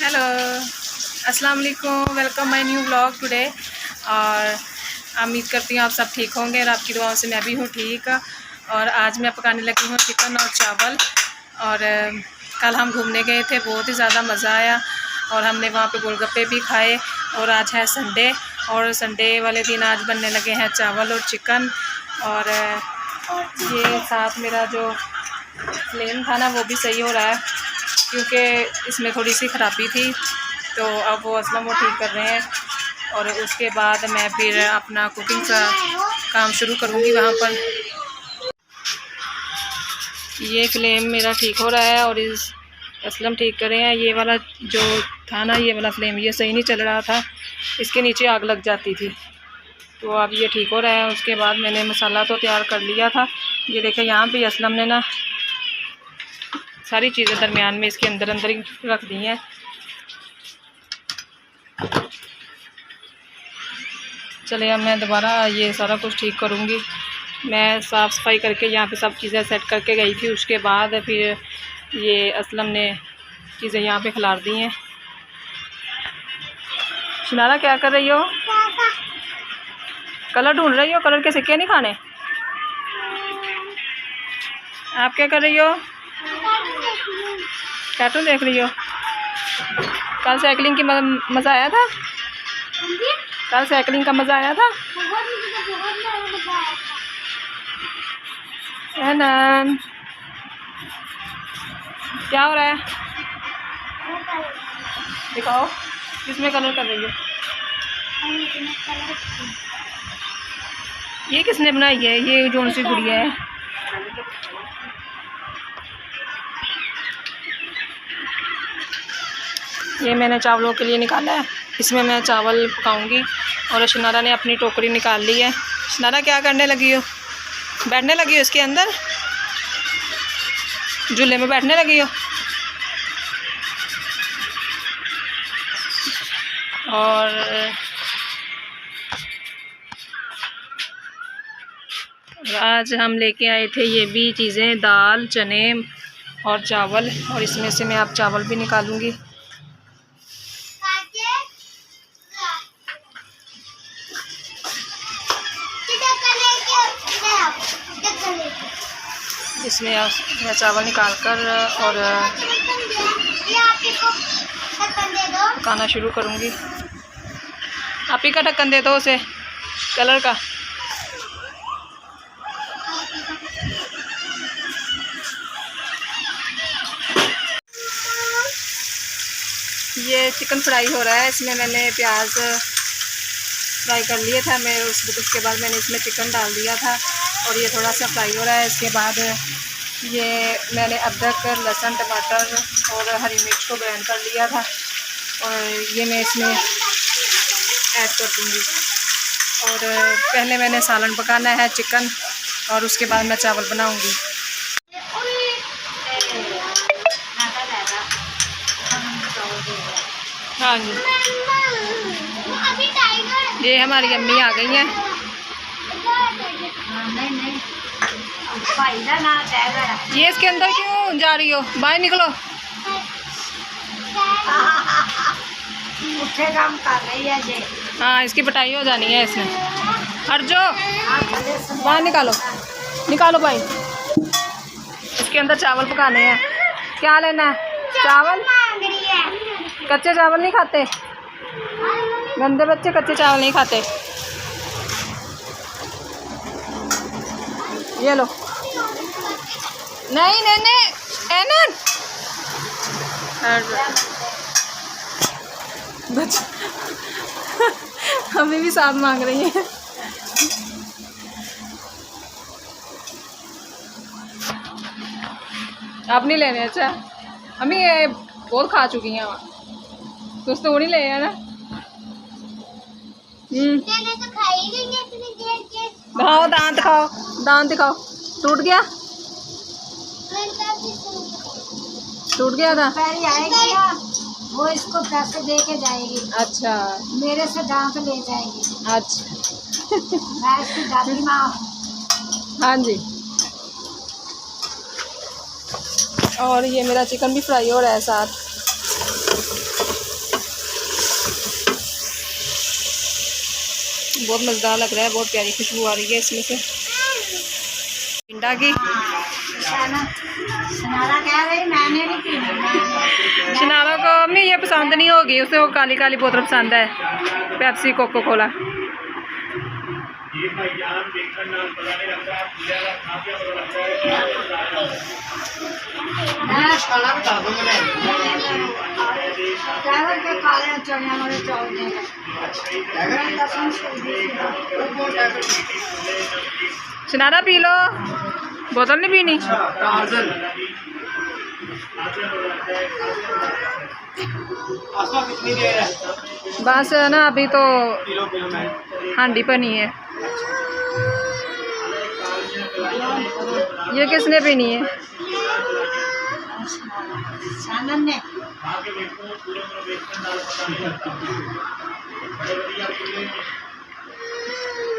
Hello, अस्सलाम वालेकुम। Welcome my new vlog today. और उम्मीद करती हूँ आप सब ठीक होंगे और आपकी दुआओं से मैं भी हूँ ठीक। और आज मैं पकाने लगी हूँ चिकन और चावल। और कल हम घूमने गए थे, बहुत ही ज़्यादा मज़ा आया और हमने वहाँ पे गोलगप्पे भी खाए। और आज है संडे और संडे वाले दिन आज बनने लगे हैं चावल और चिकन। और ये साथ मेरा जो फ्लेम था ना वो भी सही हो रहा है, क्योंकि इसमें थोड़ी सी ख़राबी थी, तो अब वो असलम वो ठीक कर रहे हैं। और उसके बाद मैं फिर अपना कुकिंग का काम शुरू करूँगी वहाँ पर। ये फ्लेम मेरा ठीक हो रहा है और इस असलम ठीक कर रहे हैं। ये वाला जो था ना, ये वाला फ्लेम ये सही नहीं चल रहा था, इसके नीचे आग लग जाती थी, तो अब ये ठीक हो रहा है। उसके बाद मैंने मसाला तो तैयार कर लिया था। ये देखें यहाँ पे असलम ने ना सारी चीज़ें दरमियान में इसके अंदर ही रख दी हैं। चलिए अब मैं दोबारा ये सारा कुछ ठीक करूँगी। मैं साफ़ सफाई करके यहाँ पे सब चीज़ें सेट करके गई थी। उसके बाद फिर ये असलम ने चीज़ें यहाँ पे खिलार दी हैं। शिनारा क्या कर रही हो? कलर ढूंढ रही हो? कलर के सिक्के नहीं खाने? आप क्या कर रही हो? कार्टून देख रही हो? कल साइकिलिंग की मज़ा आया था? कल साइकिलिंग का मज़ा आया था? एनन क्या हो रहा है? दिखाओ किसमें कलर कर रही हो? ये किसने बनाई है? ये जोन सी गुड़िया है? ये मैंने चावलों के लिए निकाला है, इसमें मैं चावल पकाऊंगी। और शनारा ने अपनी टोकरी निकाल ली है। शनारा क्या करने लगी हो? बैठने लगी हो इसके अंदर? झूले में बैठने लगी हो? और आज हम लेके आए थे ये भी चीज़ें, दाल, चने और चावल। और इसमें से मैं अब चावल भी निकालूंगी। इसमें मैं चावल निकाल कर और पकाना शुरू करूँगी। आप ही का ढक्कन दे दो उसे कलर का। ये चिकन फ्राई हो रहा है, इसमें मैंने प्याज फ्राई कर लिया था मैं। उसके बाद मैंने इसमें चिकन डाल दिया था और ये थोड़ा सा फ्राई हो रहा है। इसके बाद ये मैंने अदरक, लहसुन, टमाटर और हरी मिर्च को ग्राइंड कर लिया था और ये मैं इसमें ऐड कर दूँगी। और पहले मैंने सालन पकाना है चिकन और उसके बाद मैं चावल बनाऊँगी। हाँ जी, ये हमारी अम्मी आ गई हैं। ये इसके अंदर क्यों जा रही हो? बाहर निकलो। उठे काम कर रही है जी। हाँ, इसकी पिटाई हो जानी है इसमें। हट जो, बाहर निकालो, निकालो भाई। इसके अंदर चावल पकाने हैं। क्या लेना है? चावल? कच्चे चावल नहीं खाते? गंदे बच्चे कच्चे चावल नहीं खाते। ये लो। नहीं नहीं नहीं, एनन हमें भी साथ मांग रही है। आप नहीं लेने? अच्छा, हमें ये बहुत खा चुकी हैं वहाँ, कुछ तो नहीं ले है ना। दिखाओ दांत, दिखाओ दांत, दिखाओ। टूट गया? टूट गया था? आएगी वो इसको पैसे दे के जाएगी। अच्छा, मेरे से दांत ले जाएगी। अच्छा मैं इसकी दादी माँ। हाँ जी। और ये मेरा चिकन भी फ्राई हो रहा है साथ। बहुत मज़ेदार लग रहा है, बहुत प्यारी खुशबू आ रही है इसमें से टिंडा की। शनारा कह रही मैंने नहीं पीनी। शनारा को अम्मी ये पसंद नहीं होगी, उसे वो काली काली बोतल पसंद है, पेप्सी कोको कोला। चावल के काले चने वाले चावल देगा। शनारा पी लो, बोतल नहीं पीनी। बस ना अभी तो हांडी बनी है। ये किसने पीनी है? सानन ने।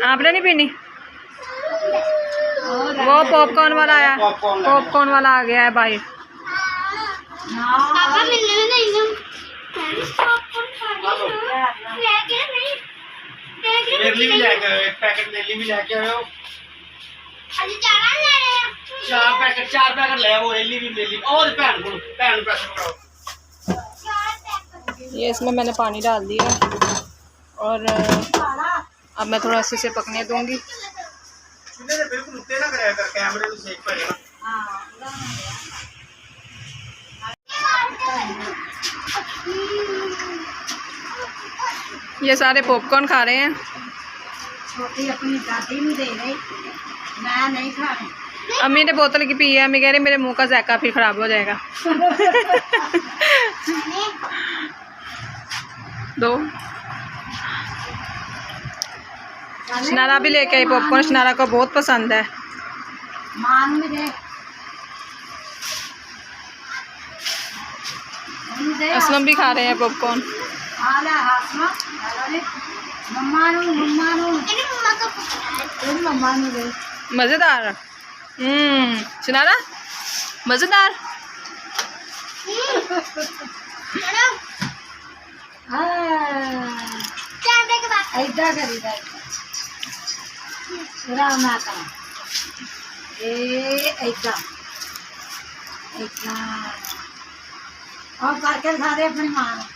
आपने नहीं पीनी? वो पॉपकॉर्न वाला आया, पॉपकॉर्न वाला आ गया है भाई। पापा मिलने में नहीं हूं। नेली भी लेके आयो, एक पैकेट नेली भी लेके आयो। आज चारा ले रहे हैं। चार पैकेट ले वो नेली भी नेली और भैन को पैसे पकड़ाओ। ये इसमें मैंने पानी डाल दिया और अब मैं थोड़ा अच्छे से पकने दूंगी। बिल्कुल उत्ते ना कराया कर, कैमरे को सेक पड़ेगा। ये सारे पॉपकॉर्न खा रहे हैं। छोटी अपनी दादी में दे रही, मैं नहीं खाने। अम्मी ने बोतल की पी है, अम्मी कह रही मेरे मुंह का जायका फिर खराब हो जाएगा। दो शनारा भी लेके आई पॉपकॉर्न, शनारा को बहुत पसंद है। मान में दे। असलम भी खा रहे हैं पॉपकॉर्न। आला हासमा, अरे मम्मा नु मम्मा दे। मज़ेदार। शनारा मज़ेदार। ऐसा करी राम आता ऐसा और करके खा रहे अपनी माँ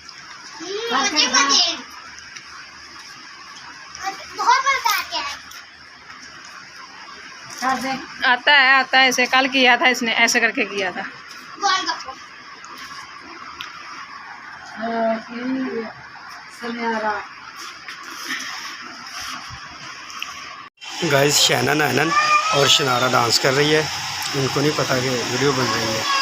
कर दे। आता है ऐसे, कल किया था इसने, ऐसे करके किया था। गाइस शैनन आनन और शनारा डांस कर रही है, उनको नहीं पता कि वीडियो बन रही है।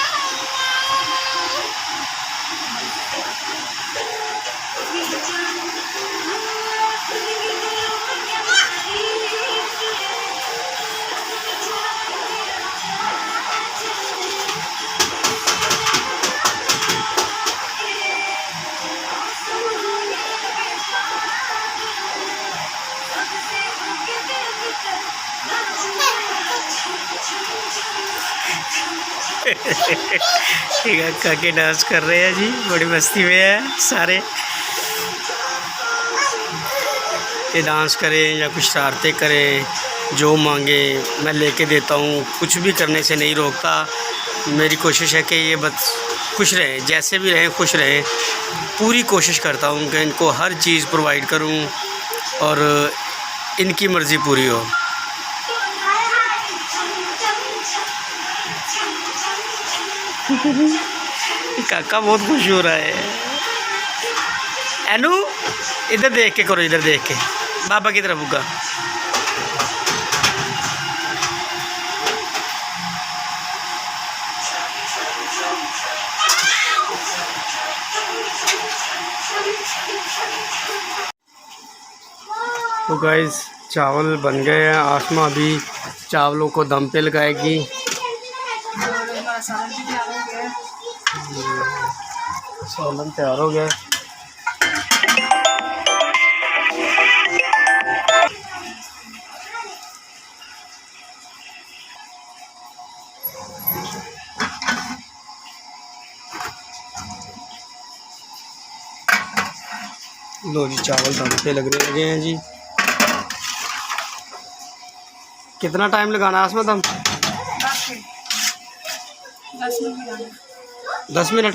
काके डांस कर रहे हैं जी, बड़ी मस्ती में है सारे। ये डांस करें या कुछ शरारतें करें, जो मांगे मैं लेके देता हूँ, कुछ भी करने से नहीं रोकता। मेरी कोशिश है कि ये बस खुश रहें, जैसे भी रहें खुश रहें। पूरी कोशिश करता हूँ कि इनको हर चीज़ प्रोवाइड करूँ और इनकी मर्ज़ी पूरी हो। काका बहुत खुश हो रहा है। एनू इधर देख के करो, इधर देख के, बाबा की तरफ होगा। तो गाइस चावल बन गए हैं। आसमा अभी चावलों को दम पे लगाएगी। सालन तैयार हो गया। लो जी चावल दम पे लगे हैं जी। कितना टाइम लगाना है आसमा दम? 10 मिनट लगाना। 10 मिनट।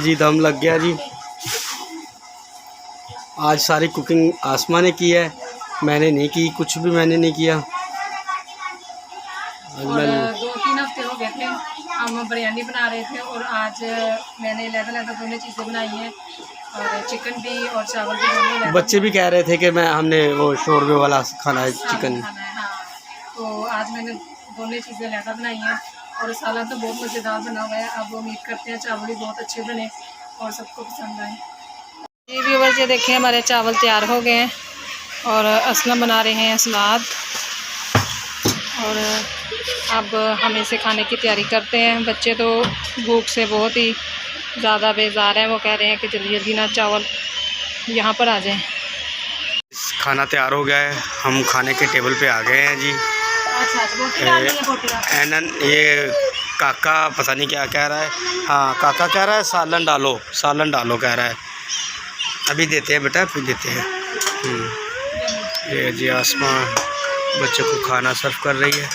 जी दम लग गया जी। आज सारी कुकिंग आसमा ने की है, मैंने नहीं की, कुछ भी मैंने नहीं किया। और 2-3 हफ्ते हो गए थे हम बिरयानी बना रहे थे, और आज मैंने लहदा दोनों चीज़ें बनाई हैं, और चिकन भी और चावल भी दोनों। बच्चे भी कह रहे थे कि हमने वो शोरबे वाला खाना है, चिकन खाना है। हाँ, तो आज मैंने दोनों चीज़ें लहदा बनाई हैं, और सालन तो बहुत मज़ेदार बना हुआ है। अब उम्मीद करते हैं चावल भी बहुत अच्छे बने और सबको पसंद आए। जी व्यूअर्स, ये देखिए हमारे चावल तैयार हो गए हैं, और असलम बना रहे हैं सलाद, और अब हम इसे खाने की तैयारी करते हैं। बच्चे तो भूख से बहुत ही ज़्यादा बेजार हैं, वो कह रहे हैं कि जल्दी जल्दी ना चावल यहाँ पर आ जाएं। खाना तैयार हो गया है, हम खाने के टेबल पे आ गए हैं जी। एनन ये काका पता नहीं क्या कह रहा है। हाँ, काका कह रहा है सालन डालो कह रहा है। अभी देते हैं बेटा, फिर देते हैं। ये जी आसमा बच्चों को खाना सर्व कर रही है।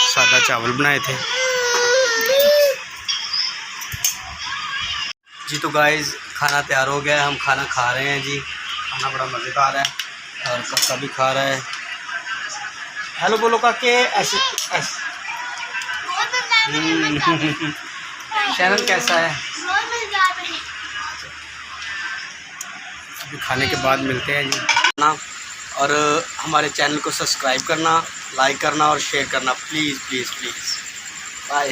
सादा चावल बनाए थे जी। तो गाइस खाना तैयार हो गया है, हम खाना खा रहे हैं जी। खाना बड़ा मज़ेदार है, और काका भी खा रहा है। हेलो बोलो काके, ऐसे शैनन कैसा है? अभी खाने के बाद मिलते हैं जी ना। और हमारे चैनल को सब्सक्राइब करना, लाइक करना और शेयर करना प्लीज़ प्लीज़ प्लीज़। बाय।